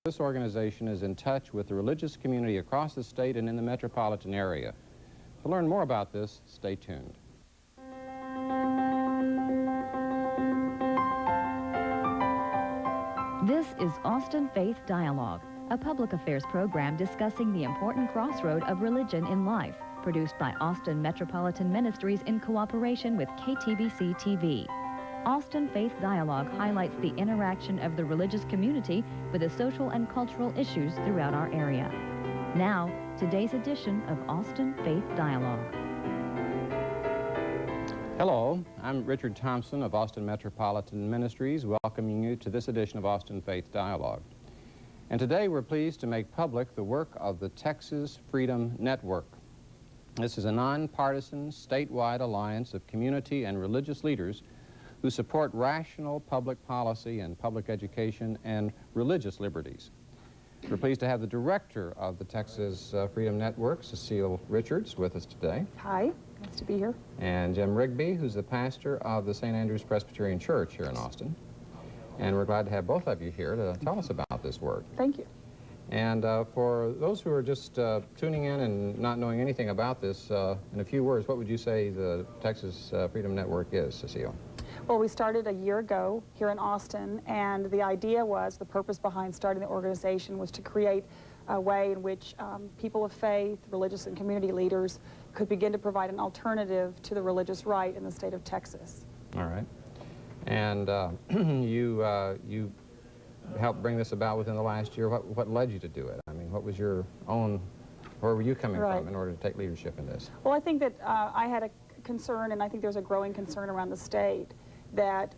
This organization is in touch with the religious community across the state and in the metropolitan area. To learn more about this, stay tuned. This is Austin Faith Dialogue, a public affairs program discussing the important crossroad of religion in life, produced by Austin Metropolitan Ministries in cooperation with KTBC TV. Austin Faith Dialogue highlights the interaction of the religious community with the social and cultural issues throughout our area. Now, today's edition of Austin Faith Dialogue. Hello, I'm Richard Thompson of Austin Metropolitan Ministries, welcoming you to this edition of Austin Faith Dialogue. And today we're pleased to make public the work of the Texas Freedom Network. This is a nonpartisan, statewide alliance of community and religious leaders who support rational public policy and public education and religious liberties. We're pleased to have the director of the Texas Freedom Network, Cecile Richards, with us today. Hi, nice to be here. And Jim Rigby, who's the pastor of the St. Andrew's Presbyterian Church here in Austin. And we're glad to have both of you here to tell us about this work. Thank you. And for those who are just tuning in and not knowing anything about this, in a few words, what would you say the Texas Freedom Network is, Cecile? Well, we started a year ago here in Austin, and the idea was, the purpose behind starting the organization was to create a way in which people of faith, religious and community leaders could begin to provide an alternative to the religious right in the state of Texas. All right. And you helped bring this about within the last year. What led you to do it? I mean, what was your own, where were you coming from in order to take leadership in this? Well, I think that I had a concern, and I think there's a growing concern around the state, that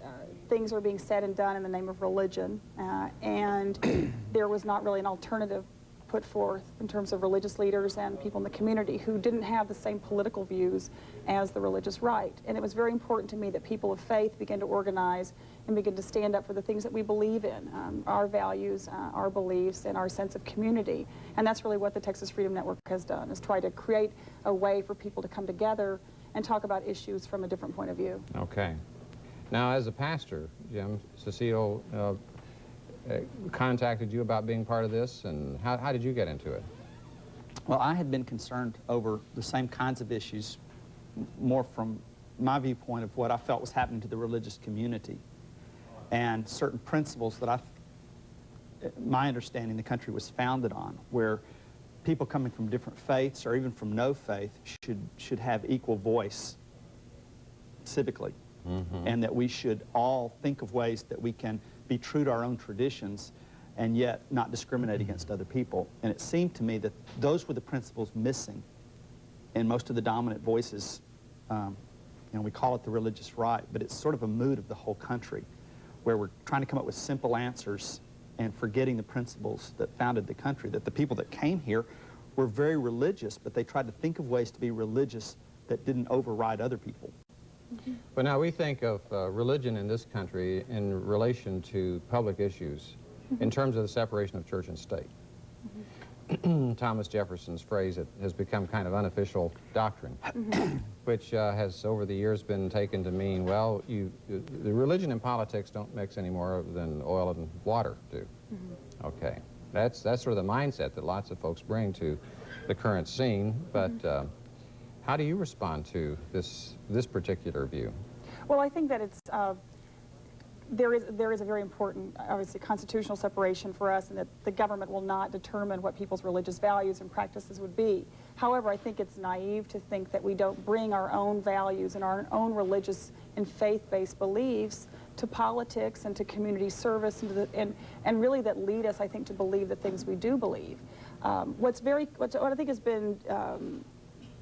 things are being said and done in the name of religion, and there was not really an alternative put forth in terms of religious leaders and people in the community who didn't have the same political views as the religious right. And it was very important to me that people of faith begin to organize and begin to stand up for the things that we believe in, our values, our beliefs, and our sense of community. And that's really what the Texas Freedom Network has done, is try to create a way for people to come together and talk about issues from a different point of view. Okay. Now, as a pastor, Jim, Cecile contacted you about being part of this, and how did you get into it? Well, I had been concerned over the same kinds of issues, more from my viewpoint of what I felt was happening to the religious community, and certain principles that my understanding the country was founded on, where people coming from different faiths or even from no faith should have equal voice civically. Mm-hmm. And that we should all think of ways that we can be true to our own traditions and yet not discriminate against other people. And it seemed to me that those were the principles missing in most of the dominant voices. We call it the religious right, but it's sort of a mood of the whole country, where we're trying to come up with simple answers and forgetting the principles that founded the country, that the people that came here were very religious, but they tried to think of ways to be religious that didn't override other people. But now we think of religion in this country in relation to public issues in terms of the separation of church and state. Thomas Jefferson's phrase, it has become kind of unofficial doctrine, which has over the years been taken to mean, well, the religion and politics don't mix any more than oil and water do. Okay, that's sort of the mindset that lots of folks bring to the current scene, but how do you respond to this particular view? Well, I think that it's there is a very important, obviously, constitutional separation for us, and that the government will not determine what people's religious values and practices would be. However, I think it's naive to think that we don't bring our own values and our own religious and faith-based beliefs to politics and to community service and really that lead us, I think, to believe the things we do believe. What I think has been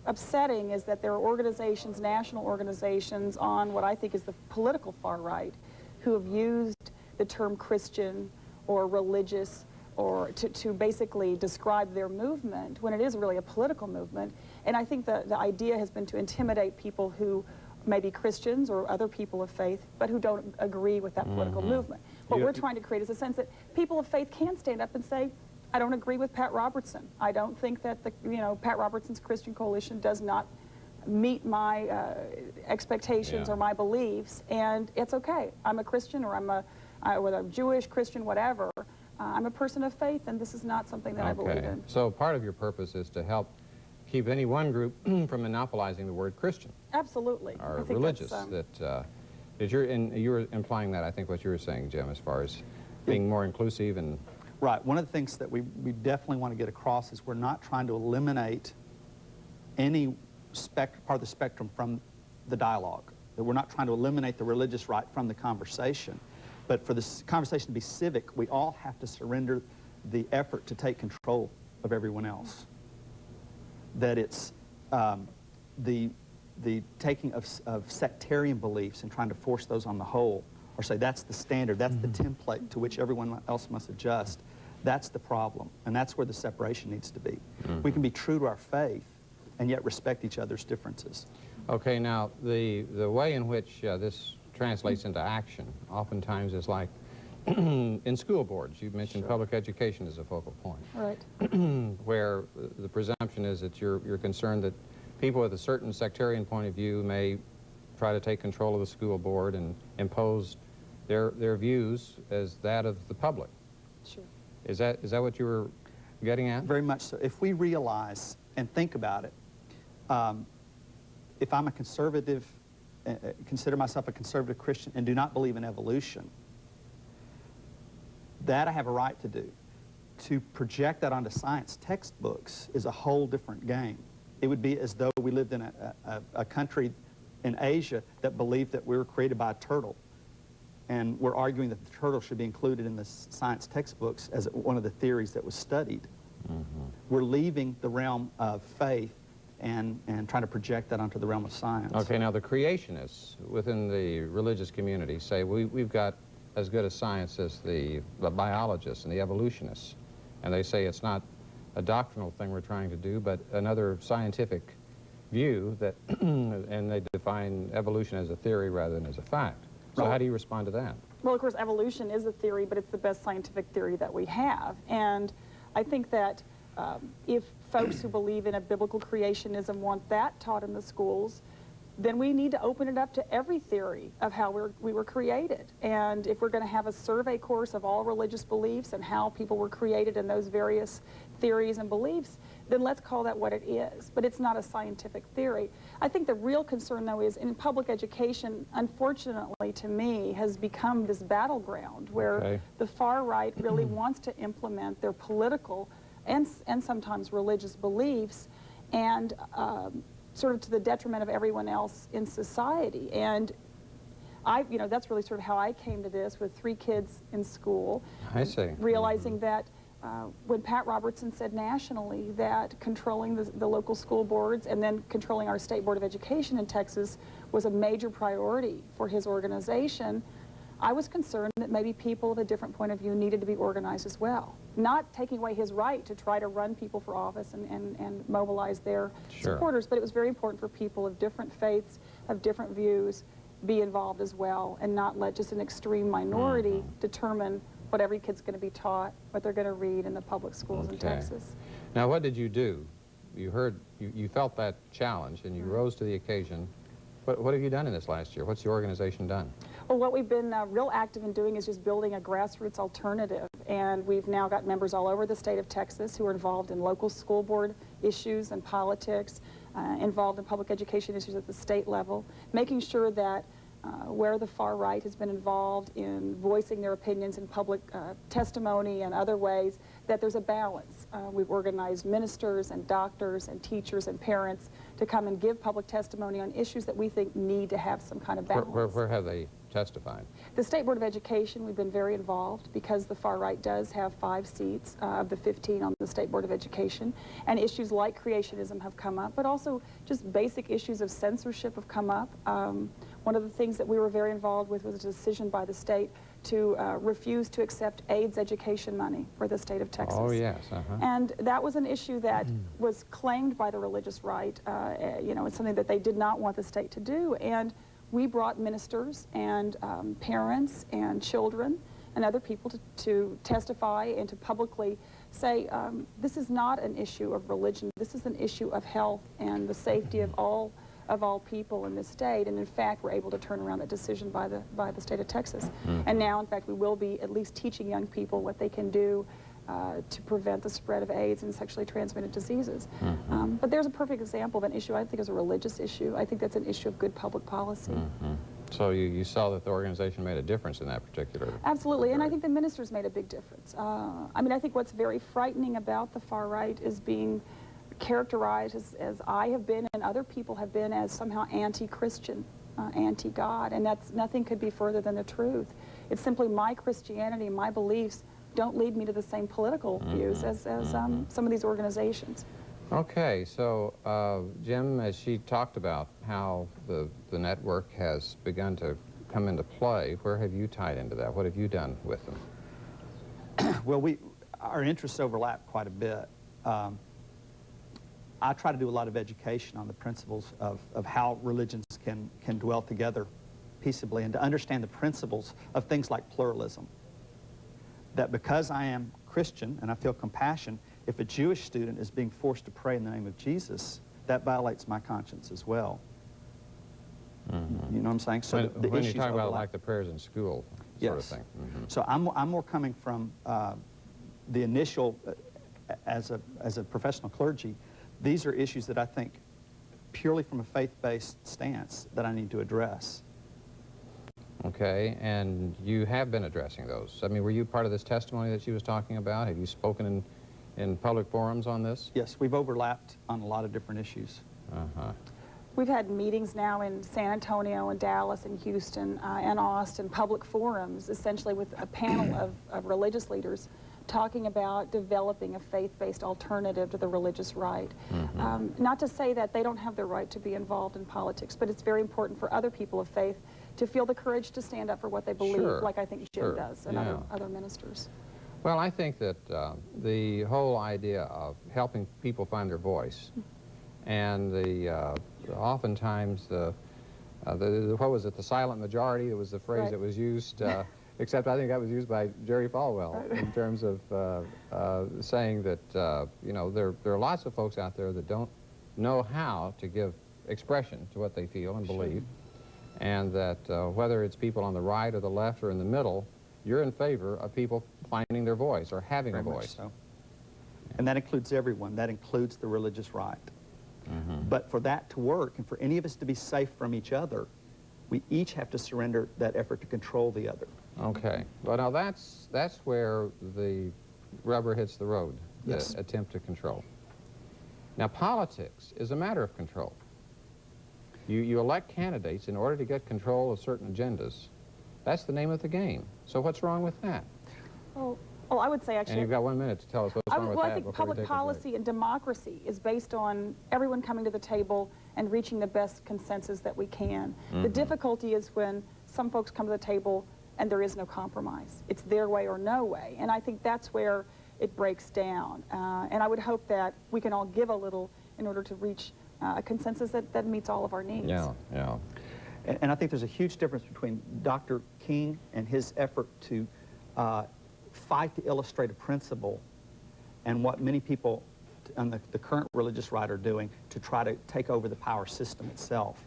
upsetting is that there are organizations, national organizations, on what I think is the political far right, who have used the term Christian or religious or to basically describe their movement when it is really a political movement. And I think the idea has been to intimidate people who may be Christians or other people of faith, but who don't agree with that political movement. What we're trying to create is a sense that people of faith can stand up and say, I don't agree with Pat Robertson. I don't think that Pat Robertson's Christian Coalition does not meet my expectations or my beliefs, and it's okay. I'm a Christian, or whether I'm Jewish, Christian, whatever. I'm a person of faith, and this is not something that I believe Okay. in. So part of your purpose is to help keep any one group from monopolizing the word Christian Absolutely. I or think religious. that's, That you were implying that, I think, what you were saying, Jim, as far as being more inclusive and... Right. One of the things that we definitely want to get across is we're not trying to eliminate any part of the spectrum from the dialogue. That we're not trying to eliminate the religious right from the conversation. But for this conversation to be civic, we all have to surrender the effort to take control of everyone else. That it's the taking of sectarian beliefs and trying to force those on the whole, or say that's the standard, that's the template to which everyone else must adjust. That's the problem, and that's where the separation needs to be. We can be true to our faith and yet respect each other's differences. Okay, now, the way in which this translates into action oftentimes is like in school boards. You mentioned public education as a focal point. right. Where the presumption is that you're concerned that people with a certain sectarian point of view may try to take control of the school board and impose their views as that of the public. Sure. Is that what you were getting at? Very much so. If we realize and think about it, if I'm a conservative, consider myself a conservative Christian and do not believe in evolution, that I have a right to do. To project that onto science textbooks is a whole different game. It would be as though we lived in a country in Asia that believed that we were created by a turtle. And we're arguing that the turtle should be included in the science textbooks as one of the theories that was studied. We're leaving the realm of faith and trying to project that onto the realm of science. Okay, now the creationists within the religious community say we've got as good a science as the biologists and the evolutionists. And they say it's not a doctrinal thing we're trying to do, but another scientific view that, and they define evolution as a theory rather than as a fact. So how do you respond to that? Well, of course, evolution is a theory, but it's the best scientific theory that we have. And I think that if folks who believe in a biblical creationism want that taught in the schools, then we need to open it up to every theory of how we were created. And if we're going to have a survey course of all religious beliefs and how people were created in those various theories and beliefs, then let's call that what it is. But it's not a scientific theory. I think the real concern, though, is in public education, unfortunately to me, has become this battleground where the far right really wants to implement their political and sometimes religious beliefs, and sort of to the detriment of everyone else in society. And that's really sort of how I came to this with 3 kids in school. I see. Realizing that when Pat Robertson said nationally that controlling the local school boards and then controlling our State Board of Education in Texas was a major priority for his organization, I was concerned that maybe people of a different point of view needed to be organized as well. Not taking away his right to try to run people for office and mobilize their supporters, but it was very important for people of different faiths, of different views, be involved as well, and not let just an extreme minority determine what every kid's going to be taught, what they're going to read in the public schools in Texas. Now, what did you do? You felt that challenge and you rose to the occasion. What have you done in this last year? What's the organization done? Well, what we've been real active in doing is just building a grassroots alternative, and we've now got members all over the state of Texas who are involved in local school board issues and politics, involved in public education issues at the state level, making sure that where the far right has been involved in voicing their opinions in public testimony and other ways, that there's a balance. We've organized ministers and doctors and teachers and parents to come and give public testimony on issues that we think need to have some kind of balance. Where have they testified? The State Board of Education, we've been very involved because the far right does have 5 seats of the 15 on the State Board of Education, and issues like creationism have come up, but also just basic issues of censorship have come up. One of the things that we were very involved with was a decision by the state to refuse to accept AIDS education money for the state of Texas. Oh, yes. And that was an issue that was claimed by the religious right. It's something that they did not want the state to do. And we brought ministers and parents and children and other people to testify and to publicly say, this is not an issue of religion. This is an issue of health and the safety of all of all people in this state, and in fact, we're able to turn around that decision by the state of Texas. And now, in fact, we will be at least teaching young people what they can do to prevent the spread of AIDS and sexually transmitted diseases. But there's a perfect example of an issue I think is a religious issue. I think that's an issue of good public policy. So you saw that the organization made a difference in that particular... Absolutely, and I think the ministers made a big difference. I mean, I think what's very frightening about the far right is being characterized as I have been and other people have been as somehow anti-Christian, anti-God, and that's nothing could be further than the truth. It's simply my Christianity, my beliefs don't lead me to the same political views as some of these organizations. Okay, so Jim, as she talked about how the network has begun to come into play, where have you tied into that? What have you done with them? Well, our interests overlap quite a bit. I try to do a lot of education on the principles of how religions can dwell together peaceably, and to understand the principles of things like pluralism. That because I am Christian and I feel compassion, if a Jewish student is being forced to pray in the name of Jesus, that violates my conscience as well. You know what I'm saying? So when you talk about like the prayers in school sort of thing. So I'm more coming from the initial, as a professional clergy, these are issues that I think purely from a faith-based stance that I need to address. Okay, and you have been addressing those. I mean, were you part of this testimony that she was talking about? Have you spoken in public forums on this? Yes, we've overlapped on a lot of different issues. We've had meetings now in San Antonio and Dallas and Houston and Austin, public forums, essentially with a panel of religious leaders talking about developing a faith-based alternative to the religious right. Not to say that they don't have the right to be involved in politics, but it's very important for other people of faith to feel the courage to stand up for what they believe, like I think Jim does and other ministers. Well, I think that the whole idea of helping people find their voice and the oftentimes what was it, the silent majority, that was the phrase that was used, except I think that was used by Jerry Falwell in terms of saying that, you know, there are lots of folks out there that don't know how to give expression to what they feel and believe, and that whether it's people on the right or the left or in the middle, you're in favor of people finding their voice or having a voice. So. And that includes everyone. That includes the religious right. But for that to work and for any of us to be safe from each other, we each have to surrender that effort to control the other. Okay. Well, now that's where the rubber hits the road, the attempt to control. Now, politics is a matter of control. You elect candidates in order to get control of certain agendas. That's the name of the game. So what's wrong with that? Well, I would say actually... And you've got 1 minute to tell us what's wrong with that. I think public policy and democracy is based on everyone coming to the table and reaching the best consensus that we can. The difficulty is when some folks come to the table and there is no compromise. It's their way or no way. And I think that's where it breaks down. And I would hope that we can all give a little in order to reach a consensus that meets all of our needs. Yeah. And I think there's a huge difference between Dr. King and his effort to fight to illustrate a principle and what many people on the current religious right are doing to try to take over the power system itself.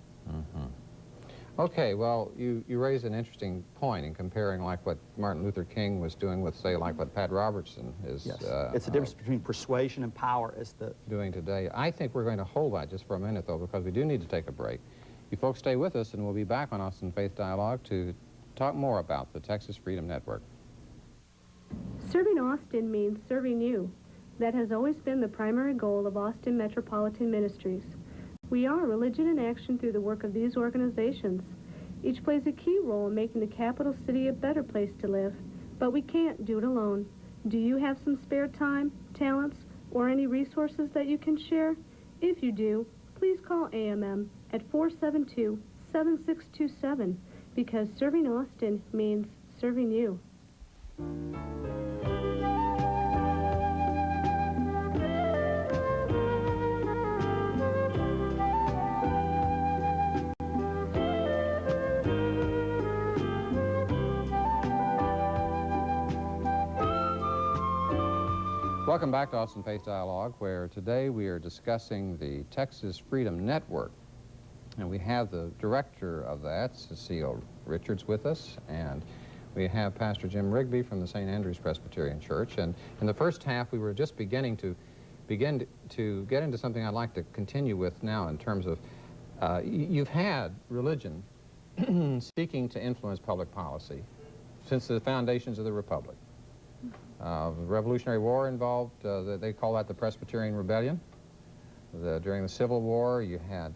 Okay, well, you raise an interesting point in comparing like what Martin Luther King was doing with, say, like what Pat Robertson is it's the difference between persuasion and power as the doing today. I think we're going to hold that just for a minute, though, because we do need to take a break. You folks stay with us, and we'll be back on Austin Faith Dialogue to talk more about the Texas Freedom Network. Serving Austin means serving you. That has always been the primary goal of Austin Metropolitan Ministries. We are religion in action through the work of these organizations. Each plays a key role in making the capital city a better place to live, but we can't do it alone. Do you have some spare time, talents, or any resources that you can share? If you do, please call AMM at 472-7627, because serving Austin means serving you. Welcome back to Austin Faith Dialogue, where today we are discussing the Texas Freedom Network. And we have the director of that, Cecile Richards, with us, and we have Pastor Jim Rigby from the St. Andrew's Presbyterian Church. And in the first half, we were just beginning to get into something I'd like to continue with now in terms of you've had religion seeking to influence public policy since the foundations of the Republic. The Revolutionary War involved, they call that the Presbyterian Rebellion. During the Civil War, you had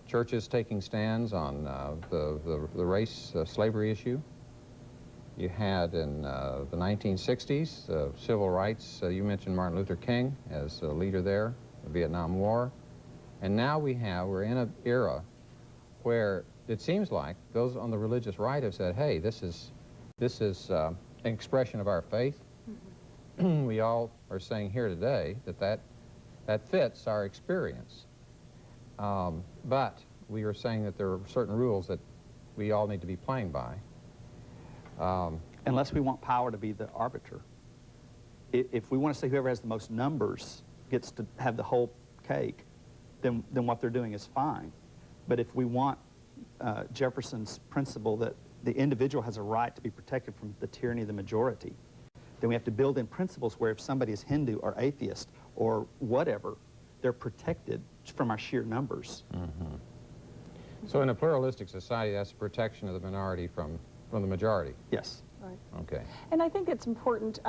churches taking stands on the race slavery issue. You had in the 1960s, civil rights, you mentioned Martin Luther King as a leader there, the Vietnam War. And now we're in an era where it seems like those on the religious right have said, hey, this is an expression of our faith. Mm-hmm. We all are saying here today that fits our experience. But we are saying that there are certain rules that we all need to be playing by. Unless we want power to be the arbiter. If we want to say whoever has the most numbers gets to have the whole cake, then what they're doing is fine. But if we want Jefferson's principle that the individual has a right to be protected from the tyranny of the majority, then we have to build in principles where if somebody is Hindu or atheist or whatever, they're protected from our sheer numbers. Mm-hmm. So in a pluralistic society, that's protection of the minority from the majority. Yes. Right. Okay. And I think it's important,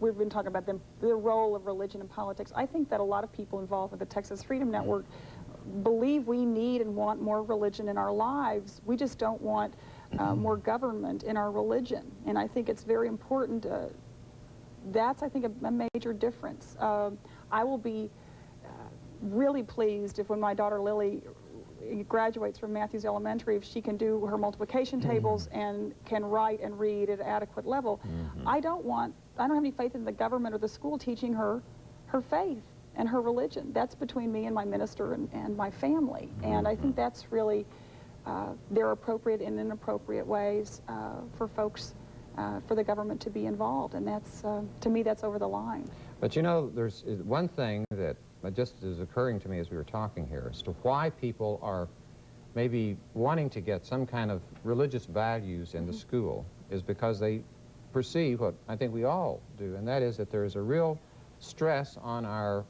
we've been talking about the role of religion in politics. I think that a lot of people involved with the Texas Freedom Network believe we need and want more religion in our lives. We just don't want more government in our religion. And I think it's very important. That's, I think, a major difference. I will be really pleased if when my daughter Lily graduates from Matthews Elementary, if she can do her multiplication tables and can write and read at an adequate level. Mm-hmm. I don't have any faith in the government or the school teaching her faith and her religion. That's between me and my minister and my family. Mm-hmm. And I think that's really, there are appropriate and inappropriate ways for folks, for the government to be involved. And that's, to me, that's over the line. But you know, there's one thing that just is occurring to me as we were talking here as to why people are maybe wanting to get some kind of religious values in the school is because they perceive what I think we all do, and that is that there is a real stress on our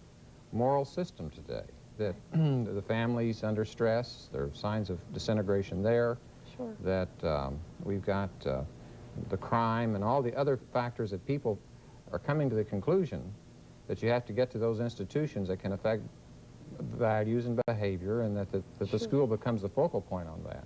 moral system today, that the family's under stress, there are signs of disintegration there, sure. that we've got the crime and all the other factors that people are coming to the conclusion that you have to get to those institutions that can affect values and behavior, and that the school becomes the focal point on that.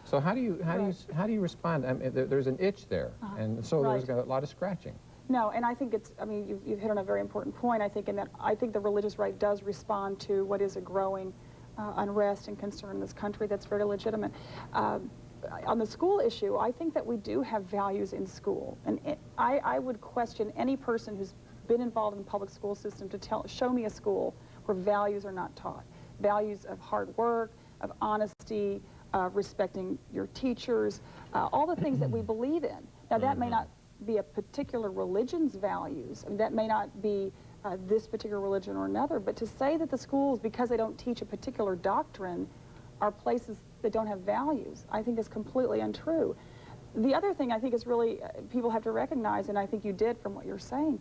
So how do you respond? I mean, there's an itch there, and so there's a lot of scratching. No, and I think it's, I mean, you've hit on a very important point, I think, in that I think the religious right does respond to what is a growing unrest and concern in this country that's very legitimate. On the school issue, I think that we do have values in school, and I would question any person who's been involved in the public school system to show me a school where values are not taught. Values of hard work, of honesty, respecting your teachers, all the things that we believe in. Now that may not be a particular religion's values, and that may not be this particular religion or another, but to say that the schools, because they don't teach a particular doctrine, are places that don't have values, I think is completely untrue. The other thing I think is really, people have to recognize, and I think you did from what you're saying,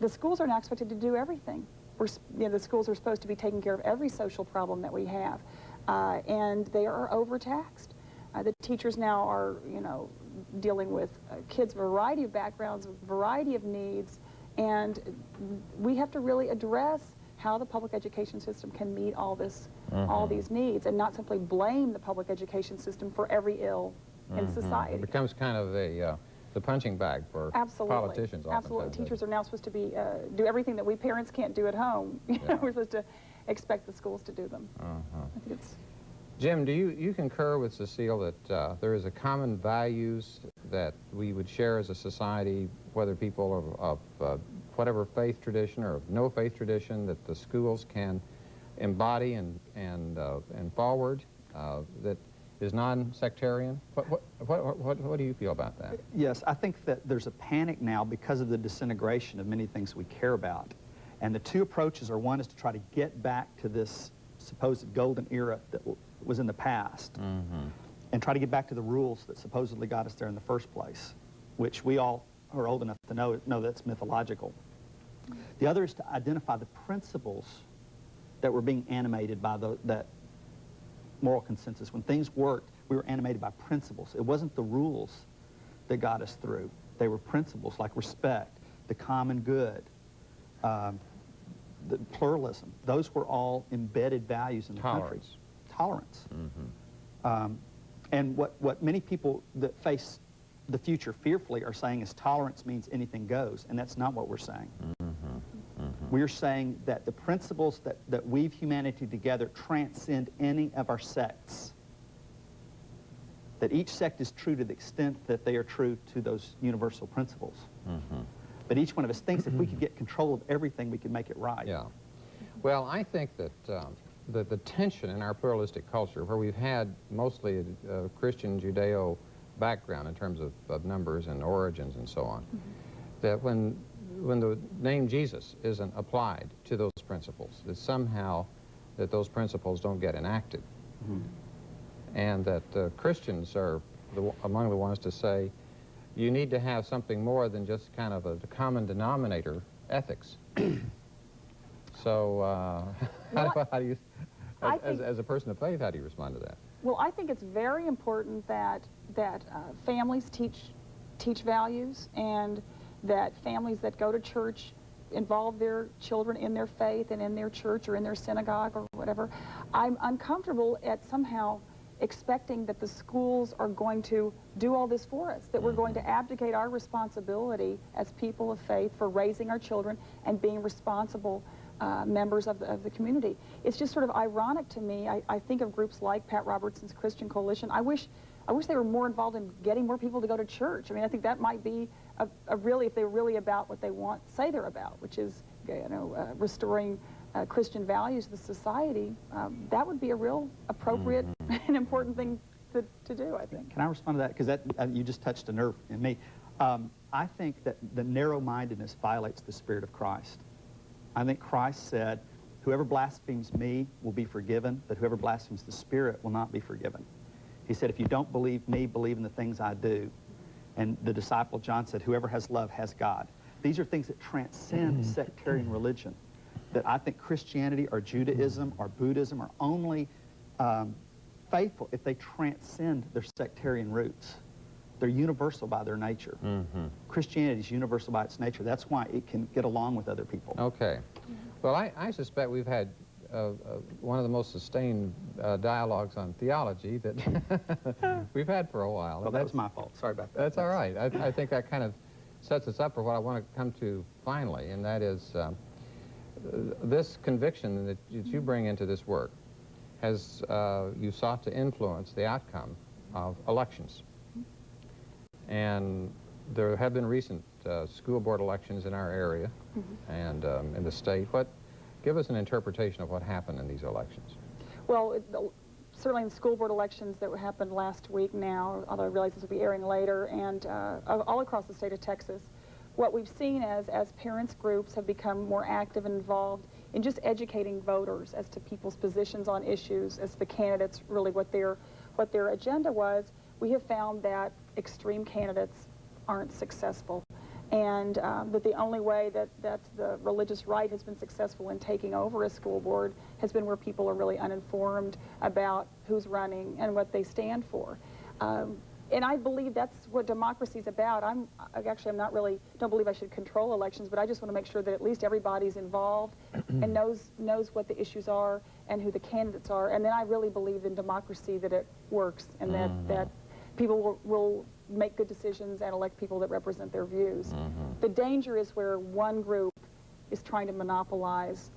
the schools are not expected to do everything. The schools are supposed to be taking care of every social problem that we have, and they are overtaxed. The teachers now are, dealing with kids of a variety of backgrounds, a variety of needs, and we have to really address how the public education system can meet all these needs, and not simply blame the public education system for every ill in society. It becomes kind of the punching bag for politicians. Absolutely. Teachers are now supposed to be do everything that we parents can't do at home. We're supposed to expect the schools to do them. I think it's... Jim, do you concur with Cecile that there is a common values that we would share as a society, whether people of whatever faith tradition or of no faith tradition, that the schools can embody and forward, that is non-sectarian? What do you feel about that? Yes, I think that there's a panic now because of the disintegration of many things we care about. And the two approaches are, one is to try to get back to this supposed golden era that was in the past and try to get back to the rules that supposedly got us there in the first place, which we all are old enough to know that's mythological. The other is to identify the principles that were being animated by that moral consensus. When things worked, we were animated by principles. It wasn't the rules that got us through. They were principles like respect, the common good, the pluralism. Those were all embedded values in the country. Tolerance. And what many people that face the future fearfully are saying is tolerance means anything goes, and that's not what we're saying. We're saying that the principles that weave humanity together transcend any of our sects. That each sect is true to the extent that they are true to those universal principles. But each one of us thinks if we could get control of everything, we could make it right. Yeah. Well, I think that the tension in our pluralistic culture, where we've had mostly a Christian Judeo background in terms of numbers and origins and so on, that when the name Jesus isn't applied to those principles, that somehow that those principles don't get enacted. And that Christians are among the ones to say, you need to have something more than just kind of a common denominator ethics. So how do you, as a person of faith, how do you respond to that? Well, I think it's very important that families teach values, and that families that go to church involve their children in their faith and in their church or in their synagogue or whatever. I'm uncomfortable at somehow expecting that the schools are going to do all this for us, that we're going to abdicate our responsibility as people of faith for raising our children and being responsible members of the community. It's just sort of ironic to me. I think of groups like Pat Robertson's Christian Coalition. I wish they were more involved in getting more people to go to church. I mean, I think that might be a really, if they're really about what they say they're about, which is, restoring Christian values to the society, that would be a real appropriate and important thing to do, I think. Can I respond to that? Because you just touched a nerve in me. I think that the narrow-mindedness violates the Spirit of Christ. I think Christ said, whoever blasphemes me will be forgiven, but whoever blasphemes the Spirit will not be forgiven. He said, if you don't believe me, believe in the things I do. And the disciple John said, whoever has love has God. These are things that transcend sectarian religion, that I think Christianity or Judaism or Buddhism are only faithful if they transcend their sectarian roots. They're universal by their nature. Christianity is universal by its nature. That's why it can get along with other people. Okay. Well, I suspect we've had one of the most sustained dialogues on theology that we've had for a while. Well, that was my fault. Sorry about that. That's all right. I think that kind of sets us up for what I want to come to finally, and that is this conviction that you bring into this work has you sought to influence the outcome of elections. And there have been recent school board elections in our area and in the state. Give us an interpretation of what happened in these elections. Well, certainly in the school board elections that happened last week now, although I realize this will be airing later, and all across the state of Texas, what we've seen as parents groups have become more active and involved in just educating voters as to people's positions on issues, as the candidates really what their agenda was, we have found that extreme candidates aren't successful. And that the only way that the religious right has been successful in taking over a school board has been where people are really uninformed about who's running and what they stand for. And I believe that's what democracy is about. I'm not really, don't believe I should control elections, but I just want to make sure that at least everybody's involved and knows what the issues are and who the candidates are. And then I really believe in democracy, that it works, and that people will make good decisions and elect people that represent their views. The danger is where one group is trying to monopolize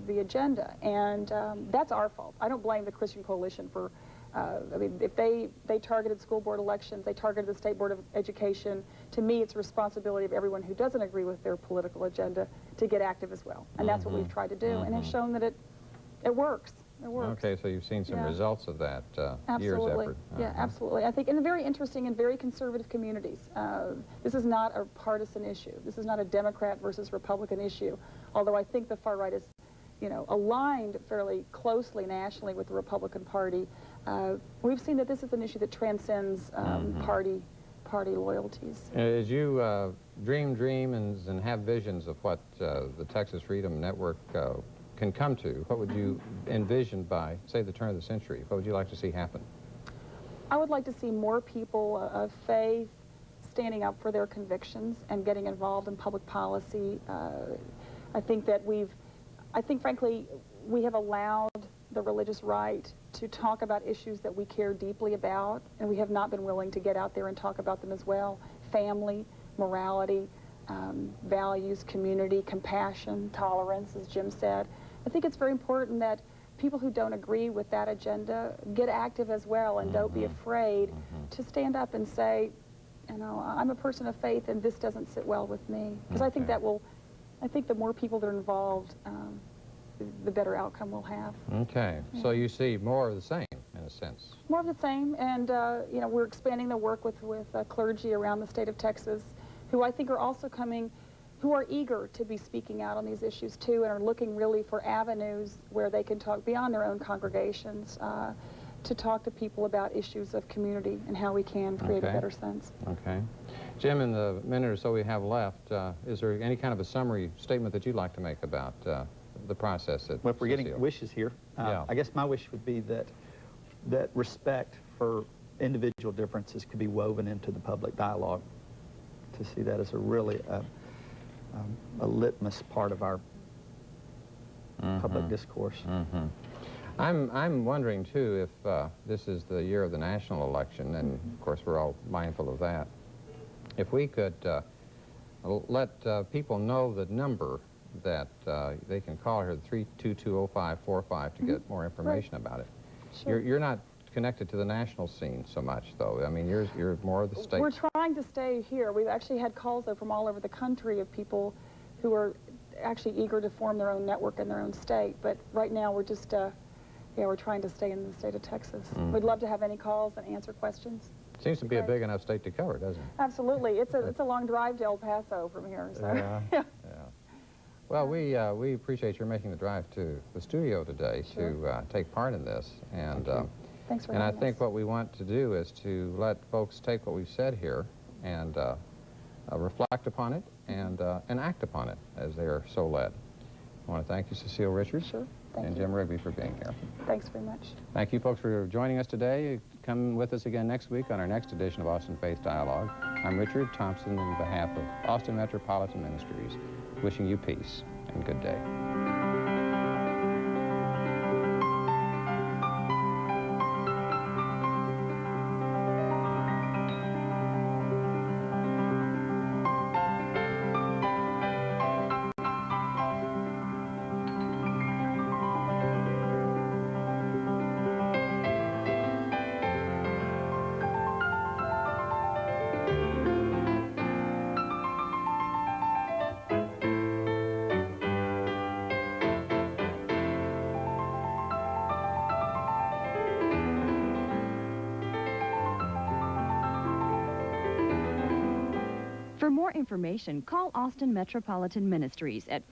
the agenda, and that's our fault. I don't blame the Christian Coalition for, I mean, if they targeted school board elections, they targeted the State Board of Education. To me, it's a responsibility of everyone who doesn't agree with their political agenda to get active as well, and that's what we've tried to do, and have shown that it works. It works. Okay, so you've seen some results of that year's Absolutely. effort. Yeah, absolutely. I think in very interesting and very conservative communities. This is not a partisan issue. This is not a Democrat versus Republican issue, although I think the far right is, aligned fairly closely nationally with the Republican Party. we've seen that this is an issue that transcends party loyalties. As you dreams and have visions of what the Texas Freedom Network can come to, what would you envision by, say, the turn of the century? What would you like to see happen? I would like to see more people of faith standing up for their convictions and getting involved in public policy. I think frankly, we have allowed the religious right to talk about issues that we care deeply about, and we have not been willing to get out there and talk about them as well. Family, morality, values, community, compassion, tolerance, as Jim said. I think it's very important that people who don't agree with that agenda get active as well, and don't be afraid to stand up and say, you know, I'm a person of faith and this doesn't sit well with me. Because I think the more people that are involved, the better outcome we'll have. Okay, so you see more of the same, in a sense. More of the same, and you know, we're expanding the work with clergy around the state of Texas, who I think are also coming, who are eager to be speaking out on these issues too, and are looking really for avenues where they can talk beyond their own congregations, to talk to people about issues of community and how we can create a better sense. Okay. Jim, in the minute or so we have left, is there any kind of a summary statement that you'd like to make about the process at Well, if we're getting Cecile? wishes here, Yeah. I guess my wish would be that respect for individual differences could be woven into the public dialogue, to see that as a really a litmus part of our public discourse. I'm wondering, too, if this is the year of the national election, and of course we're all mindful of that, if we could let people know the number that they can call here, 322-0545, to get more information about it. Sure. You're not connected to the national scene so much, though. I mean, you're more of the state. We're trying to stay here. We've actually had calls, though, from all over the country of people who are actually eager to form their own network in their own state. But right now, we're just, we're trying to stay in the state of Texas. We'd love to have any calls and answer questions. Seems to be a big enough state to cover, doesn't it? Absolutely. It's a long drive to El Paso from here. So. Yeah. Well, we appreciate your making the drive to the studio today to take part in this. And Thanks for and I having think us. what we want to do is to let folks take what we've said here and reflect upon it and act upon it as they are so led. I want to thank you, Cecile Richards, Sure. Thank and you. Jim Rigby, for being here. Thanks very much. Thank you, folks, for joining us today. Come with us again next week on our next edition of Austin Faith Dialogue. I'm Richard Thompson, on behalf of Austin Metropolitan Ministries, wishing you peace and good day. For more information, call Austin Metropolitan Ministries at